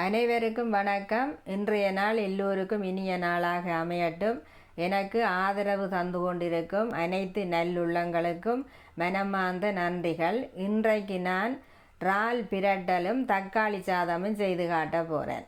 அனைவருக்கும் வணக்கம். இன்றைய நாள் எல்லோருக்கும் இனிய நாளாக அமையட்டும். எனக்கு ஆதரவு தந்து கொண்டிருக்கும் அனைத்து நல்லுள்ளங்களுக்கும் மனமார்ந்த நன்றிகள். இன்றைக்கு நான் இறால் பிரட்டலும் தக்காளி சாதமும் செய்து காட்ட போகிறேன்.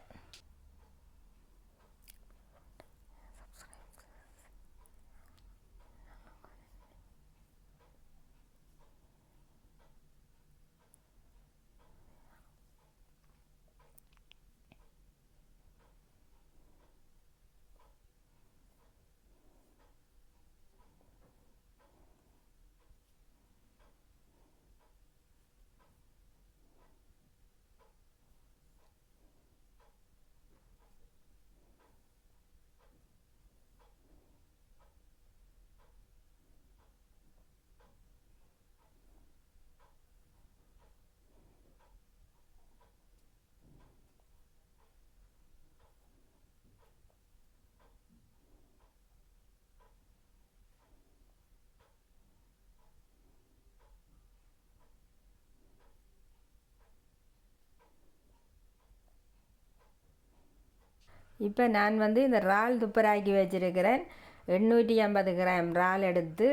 இப்போ நான் இந்த இறால் துப்பராக்கி வச்சுருக்கிறேன். 850 கிராம் இறால் எடுத்து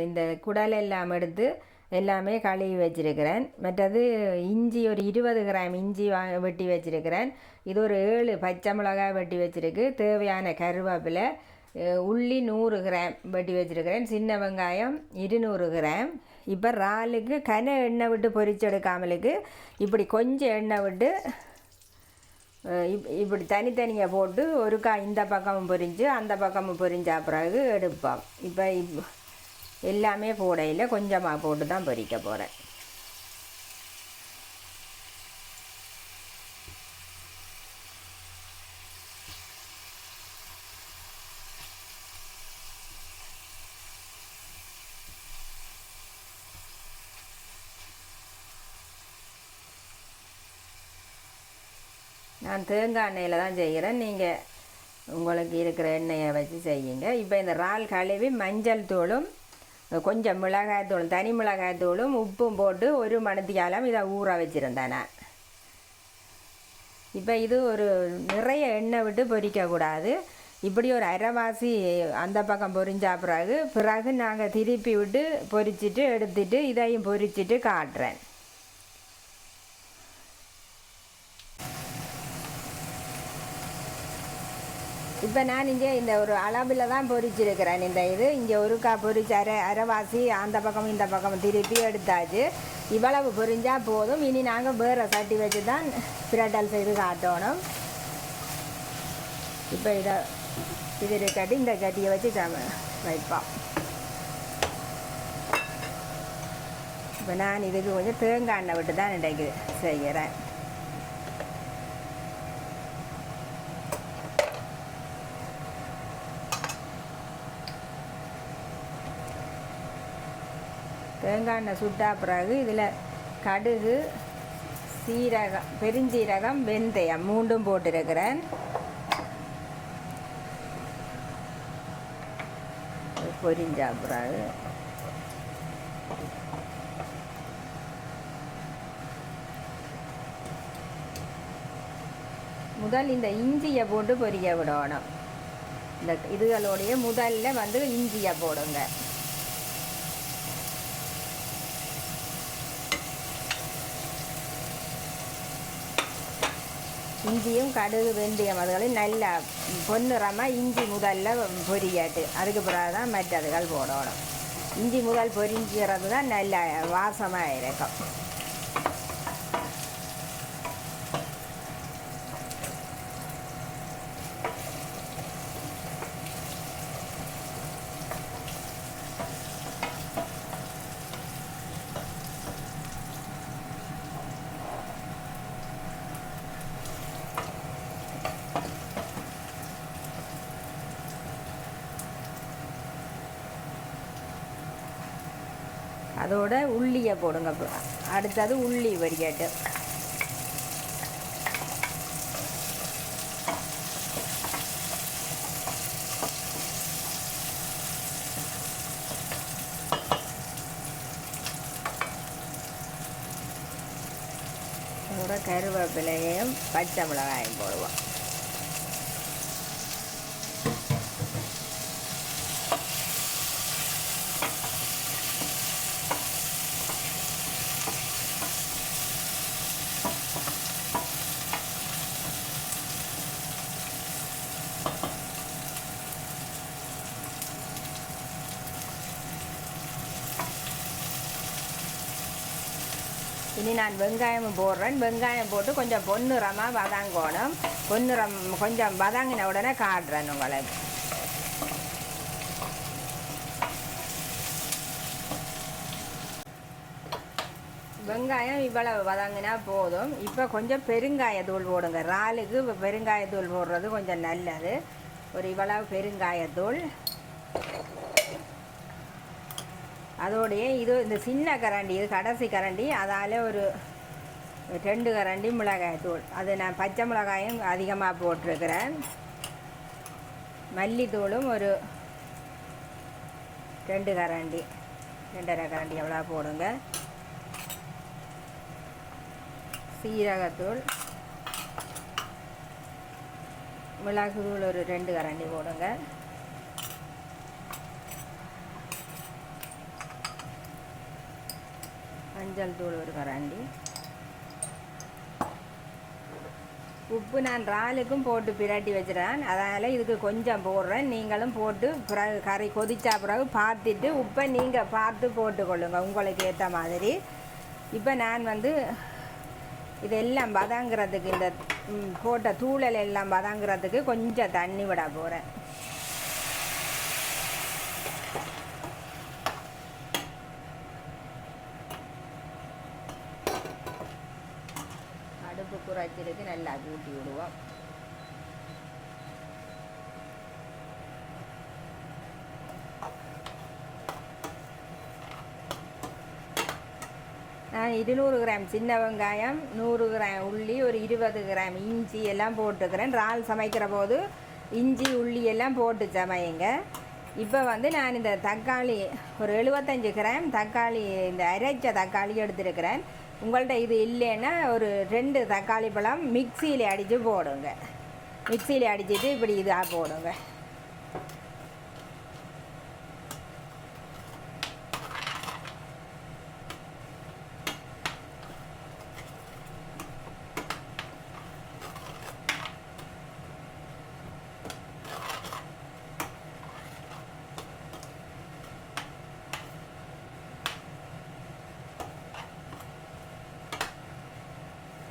இந்த குடல் எல்லாம் எடுத்து எல்லாமே கழுவி வச்சுருக்கிறேன். மற்றது இஞ்சி ஒரு 20 கிராம் இஞ்சி வெட்டி வச்சுருக்கிறேன். இது ஒரு 7 பச்சை மிளகாய் வெட்டி வச்சுருக்கு. தேவையான கருவேப்பிலை, உள்ளி 100 கிராம் வெட்டி வச்சுருக்கிறேன். சின்ன வெங்காயம் 200 கிராம். இப்போ இறாலுக்கு எண்ணெய் விட்டு பொரிச்செடுக்காமலுக்கு இப்படி கொஞ்சம் எண்ணெய் விட்டு இப்படி தனித்தனியாக போட்டு ஒருக்கா இந்த பக்கமும் பொரிஞ்சு அந்த பக்கமும் பொரிஞ்சா பிறகு எடுப்போம். இப்போ எல்லாமே போடையில் கொஞ்சமாக போட்டு தான் பொரிக்க போகிறேன். நான் தேங்காய் எண்ணெயில் தான் செய்கிறேன். நீங்கள் உங்களுக்கு இருக்கிற எண்ணெயை வச்சு செய்யுங்க. இப்போ இந்த இறால் கழுவி மஞ்சள் தூளும் கொஞ்சம் மிளகாய்த்தூளும் தனி மிளகாய்த்தூளும் உப்பும் போட்டு 1 மணித்தியாலம் இதை ஊற வச்சுருந்தேன் நான். இப்போ இது ஒரு நிறைய எண்ணெய் விட்டு பொரிக்கக்கூடாது. இப்படி ஒரு அரைவாசி அந்த பக்கம் பொரிஞ்சா பிறகு நாங்கள் திருப்பி விட்டு பொரிச்சிட்டு எடுத்துட்டு இதையும் பொரிச்சிட்டு காட்டுறேன். இப்போ நான் இங்கே இந்த ஒரு அளவில் தான் பொரிச்சிருக்கிறேன். இந்த இது இங்கே ஒருக்கா பொரிச்சு அரைவாசி அந்த பக்கம் இந்த பக்கம் திருப்பி எடுத்தாச்சு. இவ்வளவு பொரிஞ்சால் போதும். இனி நாங்கள் வேறு சட்டி வச்சு தான் பிரட்டல் செய்து காட்டணும். இப்போ இது கட்டி இந்த கட்டியை வச்சு வைப்போம். இப்போ நான் இதுக்கு கொஞ்சம் தேங்காய் எண்ணெய் விட்டு தான் இன்றைக்கு செய்கிறேன். தேங்காய் எண்ணெய் சுட்டா பிறகு இதில் கடுகு, சீரகம், பெருஞ்சீரகம், வெந்தயம் 3 போட்டிருக்கிறேன். பொரிஞ்சா பிறகு முதல் இந்த இஞ்சியை போட்டு பொரிய விடணும். இந்த இதுகளோடைய முதல்ல இஞ்சியை போடுங்க. இஞ்சியும் கடுகு வெந்தயம் அதுகளையும் நல்லா பொன்னிறமாக இஞ்சி முதல்ல பொரியாட்டு, அதுக்கு பிறகு தான் மற்றதுகள் போடணும். இஞ்சி முதல் பொரிஞ்சுறது தான் நல்லா வாசமாக இருக்கும். அதோட உள்ளியை போடுங்க. அடுத்தது உள்ளி வரியாட்டு. அதோட கருவேப்பிலையும் பச்சை மிளகாயும் போடுவோம். இனி நான் வெங்காயம் போடுறேன். வெங்காயம் போட்டு கொஞ்சம் பொன்னிறமாக வதங்கணும். பொன்னிறம் கொஞ்சம் வதங்கின உடனே காட்டுறேன் உங்களுக்கு. வெங்காயம் இவ்வளவு வதங்கினா போதும். இப்போ கொஞ்சம் பெருங்காயத்தூள் போடுங்க. இறாலுக்கு பெருங்காயத்தூள் போடுறது கொஞ்சம் நல்லது. ஒரு இவ்வளவு பெருங்காயத்தூள். அதோடைய இது இந்த சின்ன கரண்டி, இது கடைசி கரண்டி, அதால் ஒரு 2 கரண்டி மிளகாய்த்தூள். அது நான் பச்சை மிளகாயும் அதிகமாக போட்டிருக்கிறேன். மல்லித்தூளும் ஒரு 2 கரண்டி, 2.5 கரண்டி எவ்வளோ போடுங்க. சீரகத்தூள், மிளகுத்தூள் ஒரு 2 கரண்டி போடுங்க. மஞ்சள் தூள் ஒரு கரண்டி. உப்பு நான் இறாலுக்கும் போட்டு பிரட்டி வச்சுறேன். அதனால் இதுக்கு கொஞ்சம் போடுறேன். நீங்களும் போட்டு பிறகு கறி கொதிச்சா பிறகு பார்த்துட்டு உப்பை நீங்கள் பார்த்து போட்டுக்கொள்ளுங்க உங்களுக்கு ஏற்ற மாதிரி. இப்போ நான் இதெல்லாம் வதங்கிறதுக்கு, இந்த போட்ட தூளல் எல்லாம் வதங்கிறதுக்கு கொஞ்சம் தண்ணி விட போகிறேன். அடுப்பு குறைச்சிருக்கு, நல்லா கூட்டி விடுவோம். நான் 200 கிராம் சின்ன வெங்காயம், 100 கிராம் உள்ளி, ஒரு 20 கிராம் இஞ்சி எல்லாம் போட்டுக்கிறேன். இறால் சமைக்கிற போது இஞ்சி உள்ளி எல்லாம் போட்டு சமையுங்க. இப்போ நான் இந்த தக்காளி ஒரு 75 கிராம் தக்காளி, இந்த அரைச்ச தக்காளி எடுத்துருக்கிறேன். உங்கள்கிட்ட இது இல்லைன்னா ஒரு 2 தக்காளி பழம் மிக்சியில் அடித்து போடுங்க. மிக்சியில் அடிச்சுட்டு இப்படி இதாக போடுங்க.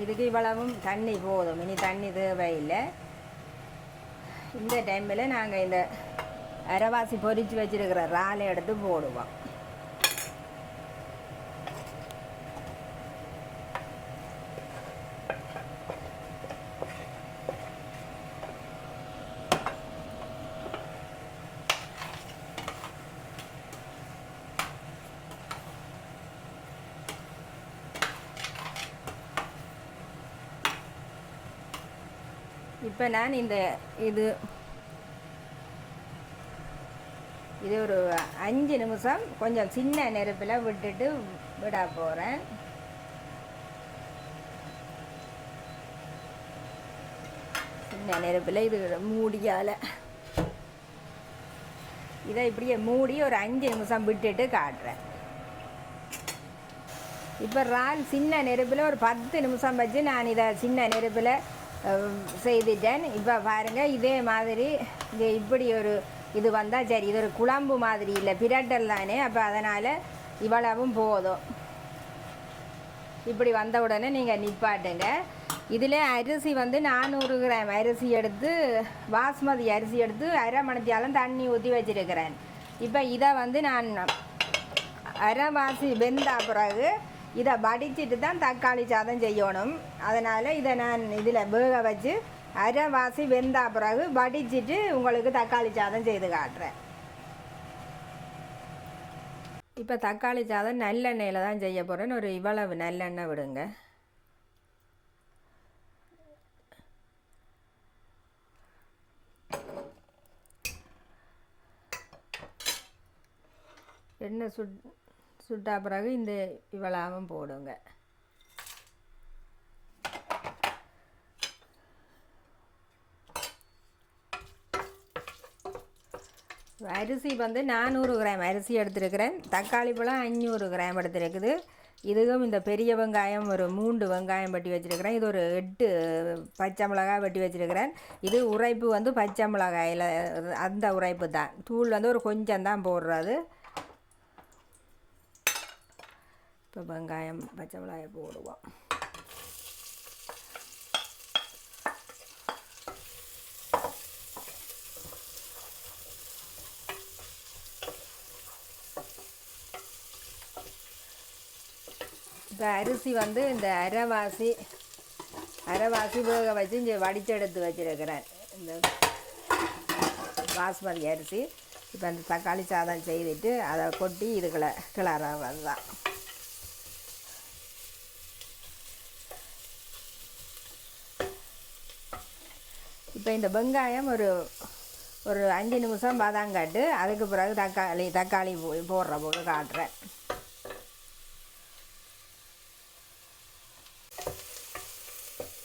இதுக்கு இவ்வளவும் தண்ணி போதும். இனி தண்ணி தேவையில்லை. இந்த டைமில் நாங்கள் இந்த அரைவாசி பொரித்து வச்சுருக்கிற இறாலை எடுத்து போடுவோம். இப்போ நான் இது ஒரு 5 நிமிஷம் கொஞ்சம் சின்ன நெருப்பில் விட்டுட்டு விட போகிறேன். சின்ன நெருப்பில் இது மூடியால் இதை இப்படியே மூடி ஒரு 5 நிமிஷம் விட்டுட்டு காட்டுறேன். இப்போ இறால் சின்ன நெருப்பில் ஒரு 10 நிமிஷம் வச்சு நான் இதை சின்ன நெருப்பில் செய்துட்டேன். இப்போ பாருங்கள், இதே மாதிரி இது இப்படி ஒரு இது வந்தால் சரி. இது ஒரு குழம்பு மாதிரி இல்லை, பிரட்டல் தானே. அப்போ அதனால் இவ்வளவும் போதும். இப்படி வந்த உடனே நீங்கள் நிப்பாட்டுங்க. இதில் அரிசி 400 கிராம் அரிசி எடுத்து, பாஸ்மதி அரிசி எடுத்து அரை மணித்தியாலும் தண்ணி ஊற்றி வச்சுருக்கிறேன். இப்போ இதை நான் அரைவாசி வெந்தா பிறகு இதை வடிச்சிட்டு தான் தக்காளி சாதம் செய்யணும். அதனால் இதை நான் இதில் வேக வச்சு அரைவாசி வெந்தா பிறகு வடிச்சிட்டு உங்களுக்கு தக்காளி சாதம் செய்து காட்டுறேன். இப்போ தக்காளி சாதம் நல்லெண்ணெயில் தான் செய்ய போகிறேன். ஒரு இவ்வளவு நல்லெண்ணெய் விடுங்க. எண்ணெய் சுட்டா பிறகு இந்த இவ்வளவும் போடுங்க. அரிசி வந்து 400 கிராம் அரிசி எடுத்துருக்கிறேன். தக்காளி பழம் 500 கிராம் எடுத்துருக்குது. இதுவும் இந்த பெரிய வெங்காயம் ஒரு 3 வெங்காயம் வெட்டி வச்சுருக்கிறேன். இது ஒரு 8 பச்சை மிளகாய் வெட்டி வச்சுருக்கிறேன். இது உரைப்பு வந்து பச்சை மிளகாயில் அந்த உரைப்பு தான். தூள் வந்து ஒரு கொஞ்சம் தான் போடுறது. இப்போ வெங்காயம் பச்சை மிளகாயை போடுவோம். இப்போ அரிசி வந்து இந்த அரைவாசி வேக வச்சு இங்கே வடிச்செடுத்து வச்சுருக்கிறேன். இந்த பாஸ்மதி அரிசி இப்போ அந்த தக்காளி சாதம் செய்துட்டு அதை கொட்டி இதுக்குள்ள கிளறது தான். இப்போ இந்த வெங்காயம் ஒரு 5 நிமிஷம் வதங்காட்டு அதுக்கு பிறகு தக்காளி போடுற போது காட்டுறேன்.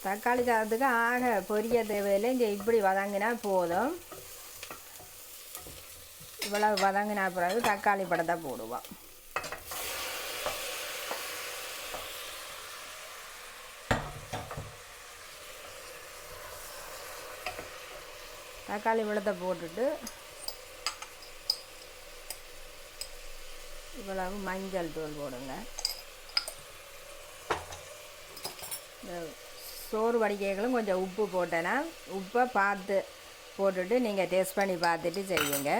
தக்காளி சாதத்துக்கு ஆக பொரிய தேவையில்லை. இங்கே இப்படி வதங்கினா போதும். இவ்வளவு வதங்கினா பிறகு தக்காளி பழத்தை போடுவோம். தக்காளி பழத்தை போட்டுட்டு இவ்வளவு மஞ்சள் தூள் போடுங்க. சோறு வடிக்கைகளும் கொஞ்சம் உப்பு போட்டேன்னா உப்பை பார்த்து போட்டுட்டு நீங்கள் டேஸ்ட் பண்ணி பார்த்துட்டு செய்யுங்க.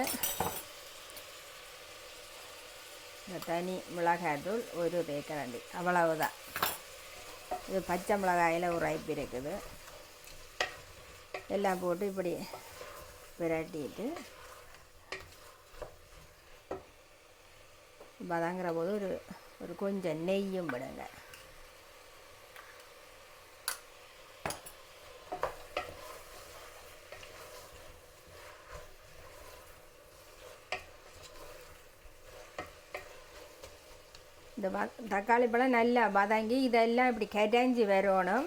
இந்த தனி மிளகாய்த்தூள் ஒரு தேக்கரண்டி அவ்வளவுதான். இது பச்சை மிளகாயில் உரைப்பு இருக்குது. எல்லாம் போட்டு இப்படி பிரட்டிட்டு வதங்குற போது ஒரு கொஞ்சம் நெய்யும் விடுங்க. இந்த தக்காளி பழம் நல்லா வதங்கி இதெல்லாம் இப்படி கரைஞ்சி வரணும்.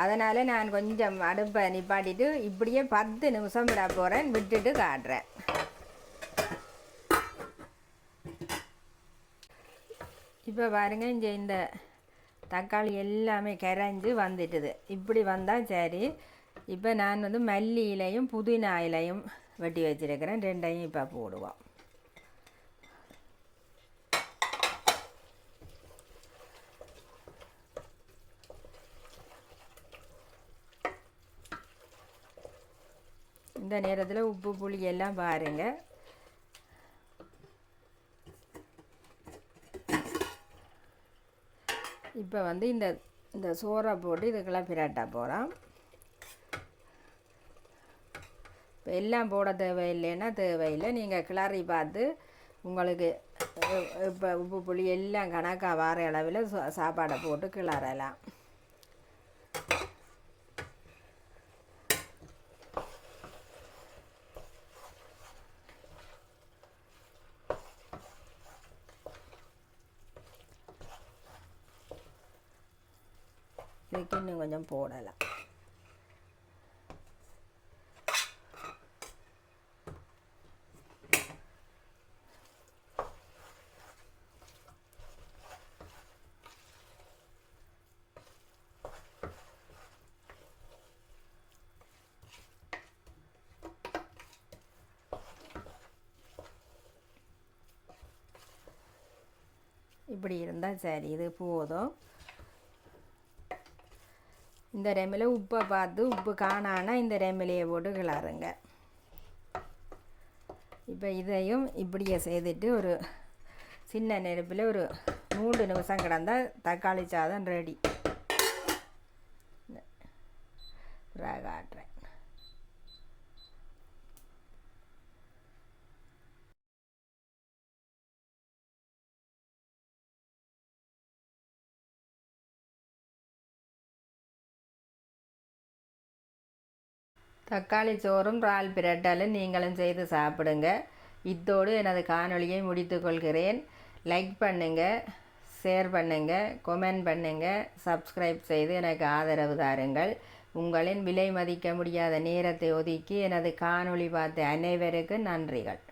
அதனால் நான் கொஞ்சம் அடுப்பை நிப்பாட்டிட்டு இப்படியே 10 நிமிஷம் விட போகிறேன். விட்டுட்டு காட்டுறேன். இப்போ பாருங்க, இங்கே இந்த தக்காளி எல்லாமே கரைஞ்சி வந்துட்டுது. இப்படி வந்தால் சரி. இப்போ நான் வந்து மல்லி இலையும் புதினா இலையும் வெட்டி வச்சுருக்கிறேன். ரெண்டையும் இப்போ போடுவோம். இந்த நேரத்தில் உப்பு புளி எல்லாம் பாருங்கள். இப்போ வந்து இந்த சோறை போட்டு இதுக்கெல்லாம் பிரட்ட போகிறோம். இப்போ எல்லாம் போட தேவையில்லைன்னா தேவையில்லை. நீங்கள் கிளறி பார்த்து உங்களுக்கு இப்போ உப்பு புளி எல்லாம் கணக்காக வார அளவில் சாப்பாடை போட்டு கிளறலாம். இதுக்கு இன்னும் கொஞ்சம் போடலாம். இப்படி இருந்தால் சரி, இது போதும். இந்த ரெமில் உப்பை பார்த்து உப்பு காணானா இந்த ரெமிலையை போட்டு கிளறுங்க. இப்போ இதையும் இப்படியே செய்துட்டு ஒரு சின்ன நெருப்பில் ஒரு 3 நிமிஷம் கிடந்தால் தக்காளி சாதம் ரெடி. காட்டுறேன். தக்காளி சோறும் இறால் பிரட்டலும் நீங்களும் செய்து சாப்பிடுங்க. இத்தோடு எனது காணொளியை முடித்துக்கொள்கிறேன். லைக் பண்ணுங்கள், ஷேர் பண்ணுங்கள், கமெண்ட் பண்ணுங்கள், சப்ஸ்கிரைப் செய்து எனக்கு ஆதரவு தாருங்கள். உங்களின் விலை மதிக்க முடியாத நேரத்தை ஒதுக்கி எனது காணொளி பார்த்த அனைவருக்கும் நன்றிகள்.